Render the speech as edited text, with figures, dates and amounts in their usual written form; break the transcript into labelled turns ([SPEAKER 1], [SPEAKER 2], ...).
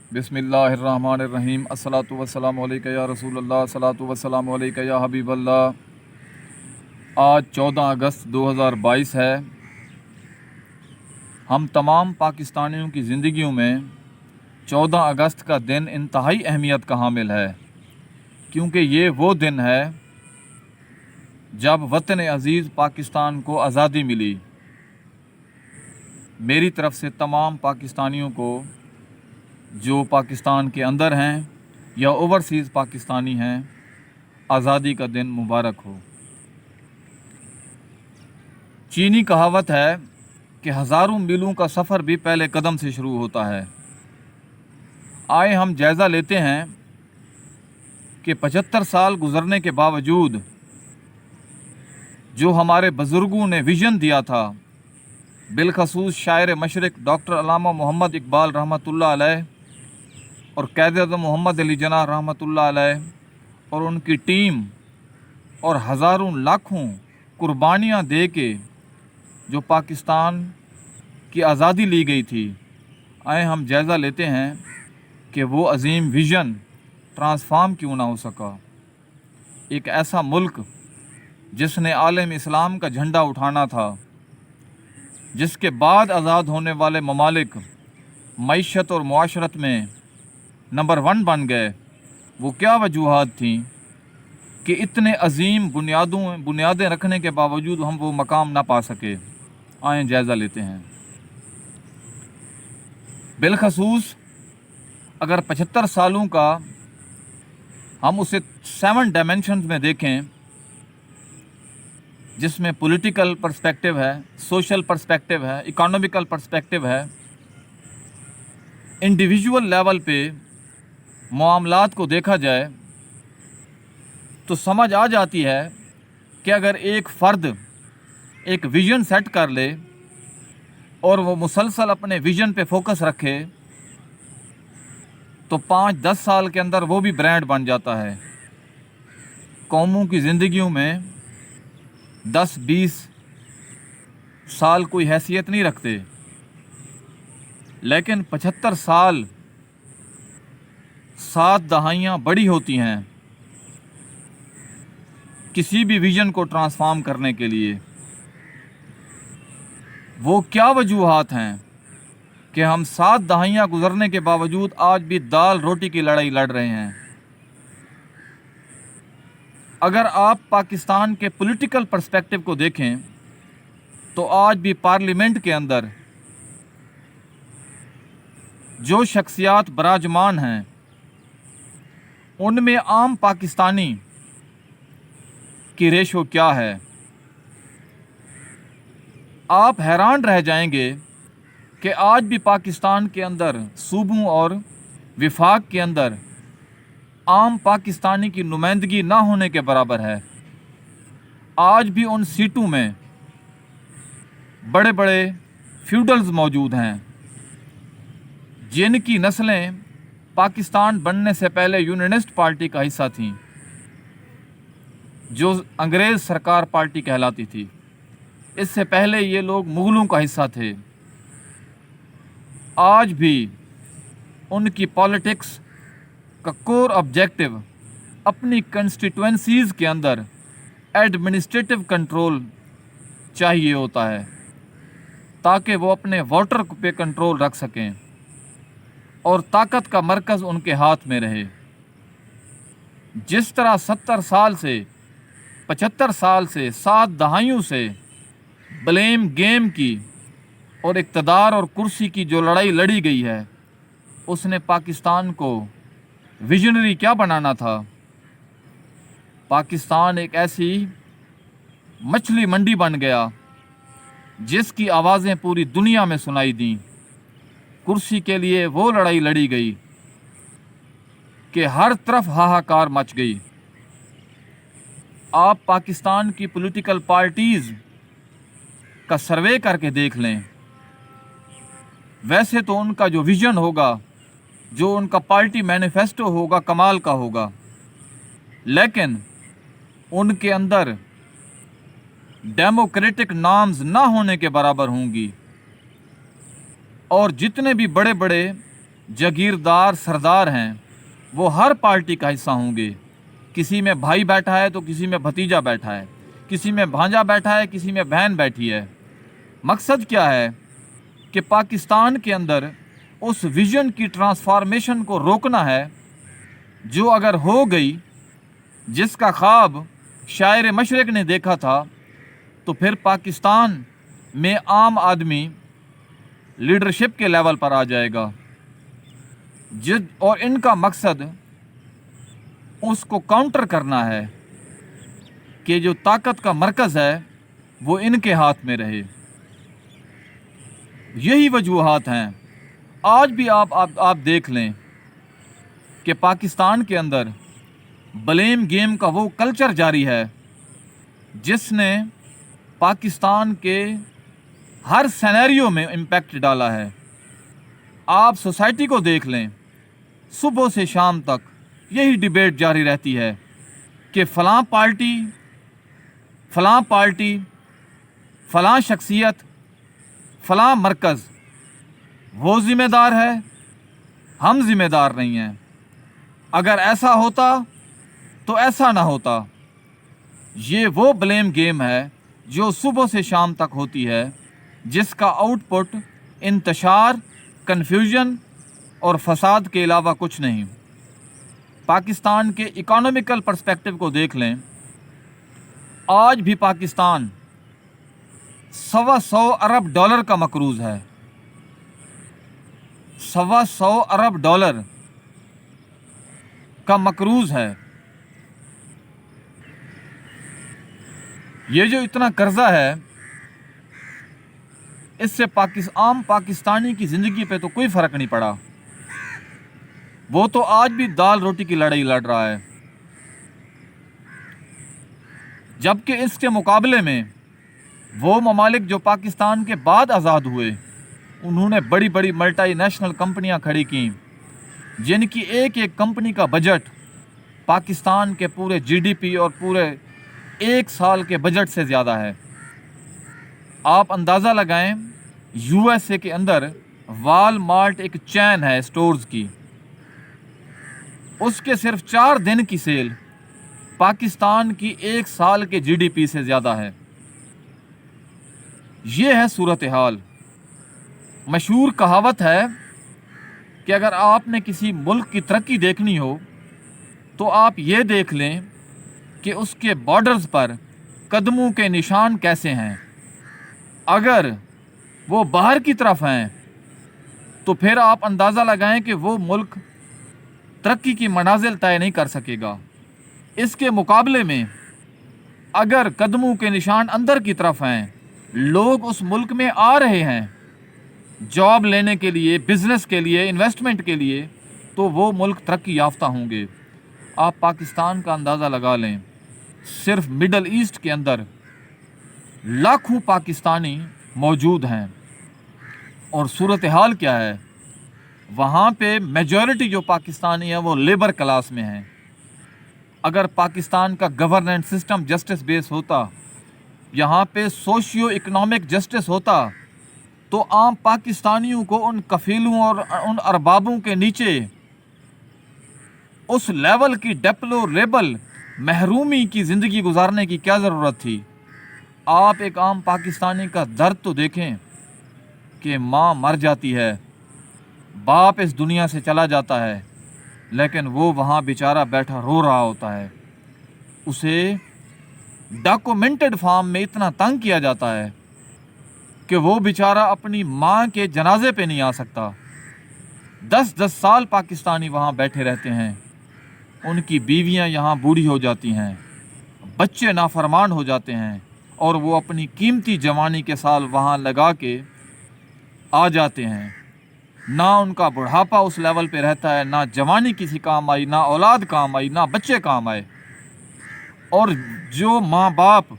[SPEAKER 1] बिस्मिल्लाहिर्रहमानिर्रहीम। अस्सलातु वस्सलामु अलैका या रसूल अल्लाह, अस्सलातु वस्सलामु अलैका या हबीब अल्लाह। आज 14 अगस्त 2022 है। हम तमाम पाकिस्तानियों की ज़िंदगियों में 14 अगस्त का दिन इंतहाई अहमियत का हामिल है, क्योंकि ये वो दिन है जब वतन अज़ीज़ पाकिस्तान को आज़ादी मिली। मेरी तरफ़ से तमाम पाकिस्तानियों को जो पाकिस्तान के अंदर हैं या ओवरसीज़ पाकिस्तानी हैं, आज़ादी का दिन मुबारक हो। चीनी कहावत है कि हज़ारों मीलों का सफ़र भी पहले कदम से शुरू होता है। आए हम जायज़ा लेते हैं कि 75 साल गुज़रने के बावजूद जो हमारे बुज़ुर्गों ने विज़न दिया था, बिलखसूस शायर मशरिक़ डॉक्टर अल्लामा मोहम्मद इकबाल रहमतुल्लाह अलैह और क़ायद-ए-आज़म मोहम्मद अली जिन्नाह रहमतुल्लाह अलैह और उनकी टीम और हज़ारों लाखों कुर्बानियाँ दे के जो पाकिस्तान की आज़ादी ली गई थी, आए हम जायज़ा लेते हैं कि वो अज़ीम विज़न ट्रांसफॉर्म क्यों ना हो सका। एक ऐसा मुल्क जिसने आलम इस्लाम का झंडा उठाना था, जिसके बाद आज़ाद होने वाले ममालिक मईशत और मुआशरत में नंबर 1 बन गए, वो क्या वजूहात थी कि इतने अजीम बुनियादें रखने के बावजूद हम वो मकाम ना पा सके। आए जायज़ा लेते हैं। बिलखसूस अगर 75 सालों का हम उसे 7 डायमेंशंस में देखें, जिसमें पॉलिटिकल पर्सपेक्टिव है, सोशल पर्सपेक्टिव है, इकोनॉमिकल पर्सपेक्टिव है, इंडिविजुअल लेवल पे मामलात को देखा जाए तो समझ आ जाती है कि अगर एक फ़र्द एक विज़न सेट कर ले और वो मुसलसल अपने विज़न पे फोकस रखे तो 5-10 साल के अंदर वो भी ब्रांड बन जाता है। कौमों की ज़िंदगियों में 10-20 साल कोई हैसियत नहीं रखते, लेकिन 75 साल 7 दहाइयाँ बड़ी होती हैं किसी भी विज़न को ट्रांसफॉर्म करने के लिए। वो क्या वजूहात हैं कि हम 7 दहाइयाँ गुजरने के बावजूद आज भी दाल रोटी की लड़ाई लड़ रहे हैं। अगर आप पाकिस्तान के पॉलिटिकल पर्सपेक्टिव को देखें तो आज भी पार्लियामेंट के अंदर जो शख्सियात बराजमान हैं, उनमें आम पाकिस्तानी की रेशो क्या है। आप हैरान रह जाएंगे कि आज भी पाकिस्तान के अंदर सूबों और विफाक के अंदर आम पाकिस्तानी की नुमाइंदगी ना होने के बराबर है। आज भी उन सीटों में बड़े बड़े फ्यूडल्स मौजूद हैं, जिनकी नस्लें पाकिस्तान बनने से पहले यूनियनिस्ट पार्टी का हिस्सा थीं, जो अंग्रेज़ सरकार पार्टी कहलाती थी। इससे पहले ये लोग मुग़लों का हिस्सा थे। आज भी उनकी पॉलिटिक्स का कोर ऑब्जेक्टिव अपनी कंस्टिट्यूएंसीज़ के अंदर एडमिनिस्ट्रेटिव कंट्रोल चाहिए होता है, ताकि वो अपने वोटर पे कंट्रोल रख सकें और ताकत का मरकज़ उनके हाथ में रहे। जिस तरह 70 साल से 75 साल से 7 दहाइयों से ब्लेम गेम की और इक़्तिदार और कुर्सी की जो लड़ाई लड़ी गई है, उसने पाकिस्तान को विजनरी क्या बनाना था। पाकिस्तान एक ऐसी मछली मंडी बन गया जिसकी आवाज़ें पूरी दुनिया में सुनाई दी। कुर्सी के लिए वो लड़ाई लड़ी गई कि हर तरफ हाहाकार मच गई। आप पाकिस्तान की पॉलिटिकल पार्टीज़ का सर्वे करके देख लें। वैसे तो उनका जो विज़न होगा, जो उनका पार्टी मैनिफेस्टो होगा, कमाल का होगा, लेकिन उनके अंदर डेमोक्रेटिक नॉर्म्स ना होने के बराबर होंगी। और जितने भी बड़े बड़े जागीरदार सरदार हैं वो हर पार्टी का हिस्सा होंगे। किसी में भाई बैठा है तो किसी में भतीजा बैठा है, किसी में भांजा बैठा है, किसी में बहन बैठी है। मकसद क्या है कि पाकिस्तान के अंदर उस विज़न की ट्रांसफॉर्मेशन को रोकना है जो अगर हो गई, जिसका ख्वाब शायर मशरिक ने देखा था, तो फिर पाकिस्तान में आम आदमी लीडरशिप के लेवल पर आ जाएगा। और इनका मकसद उसको काउंटर करना है कि जो ताकत का मरकज़ है वो इनके हाथ में रहे। यही वजूहात हैं। आज भी आप देख लें कि पाकिस्तान के अंदर ब्लेम गेम का वो कल्चर जारी है जिसने पाकिस्तान के हर सिनेरियो में इम्पैक्ट डाला है। आप सोसाइटी को देख लें, सुबह से शाम तक यही डिबेट जारी रहती है कि फ़लाँ पार्टी, फ़लाँ शख्सियत, फ़लाँ मरकज़ वो ज़िम्मेदार है, हम ज़िम्मेदार नहीं हैं। अगर ऐसा होता तो ऐसा ना होता। ये वो ब्लेम गेम है जो सुबह से शाम तक होती है, जिसका आउटपुट इंतशार, कन्फ्यूजन और फसाद के अलावा कुछ नहीं। पाकिस्तान के इकोनॉमिकल पर्सपेक्टिव को देख लें। आज भी पाकिस्तान $125 अरब का मकरूज़ है। $125 अरब का मकरूज़ है। ये जो इतना कर्जा है, इससे आम पाकिस्तानी की ज़िंदगी पे तो कोई फ़र्क नहीं पड़ा। वो तो आज भी दाल रोटी की लड़ाई लड़ रहा है। जबकि इसके मुकाबले में वो ममालिक जो पाकिस्तान के बाद आज़ाद हुए, उन्होंने बड़ी बड़ी मल्टीनेशनल कंपनियां खड़ी की, जिनकी एक एक कंपनी का बजट पाकिस्तान के पूरे जीडीपी और पूरे एक साल के बजट से ज़्यादा है। आप अंदाज़ा लगाएं, यूएसए के अंदर वालमार्ट एक चैन है स्टोर्स की, उसके सिर्फ 4 दिन की सेल पाकिस्तान की एक साल के जीडीपी से ज़्यादा है। ये है सूरत हाल। मशहूर कहावत है कि अगर आपने किसी मुल्क की तरक्की देखनी हो तो आप ये देख लें कि उसके बॉर्डर्स पर कदमों के निशान कैसे हैं। अगर वो बाहर की तरफ हैं तो फिर आप अंदाज़ा लगाएं कि वो मुल्क तरक्की की मनाजिल तय नहीं कर सकेगा। इसके मुकाबले में अगर कदमों के निशान अंदर की तरफ हैं, लोग उस मुल्क में आ रहे हैं जॉब लेने के लिए, बिज़नेस के लिए, इन्वेस्टमेंट के लिए, तो वो मुल्क तरक्की याफ्ता होंगे। आप पाकिस्तान का अंदाज़ा लगा लें, सिर्फ मिडल ईस्ट के अंदर लाखों पाकिस्तानी मौजूद हैं। और सूरत हाल क्या है, वहाँ पे मेजॉरिटी जो पाकिस्तानी है वो लेबर क्लास में हैं। अगर पाकिस्तान का गवर्नेंस सिस्टम जस्टिस बेस होता, यहाँ पे सोशियो इकनॉमिक जस्टिस होता, तो आम पाकिस्तानियों को उन कफीलों और उन अरबाबों के नीचे उस लेवल की डेप्लोरेबल महरूमी की ज़िंदगी गुजारने की क्या ज़रूरत थी। आप एक आम पाकिस्तानी का दर्द तो देखें कि माँ मर जाती है, बाप इस दुनिया से चला जाता है, लेकिन वो वहाँ बेचारा बैठा रो रहा होता है। उसे डॉक्यूमेंटेड फॉर्म में इतना तंग किया जाता है कि वो बेचारा अपनी माँ के जनाजे पे नहीं आ सकता। 10-10 साल पाकिस्तानी वहाँ बैठे रहते हैं, उनकी बीवियाँ यहाँ बूढ़ी हो जाती हैं, बच्चे नाफरमान हो जाते हैं, और वो अपनी कीमती जवानी के साल वहाँ लगा के आ जाते हैं। ना उनका बुढ़ापा उस लेवल पे रहता है, ना जवानी किसी काम आई, ना औलाद काम आई, ना बच्चे काम आए। और जो माँ बाप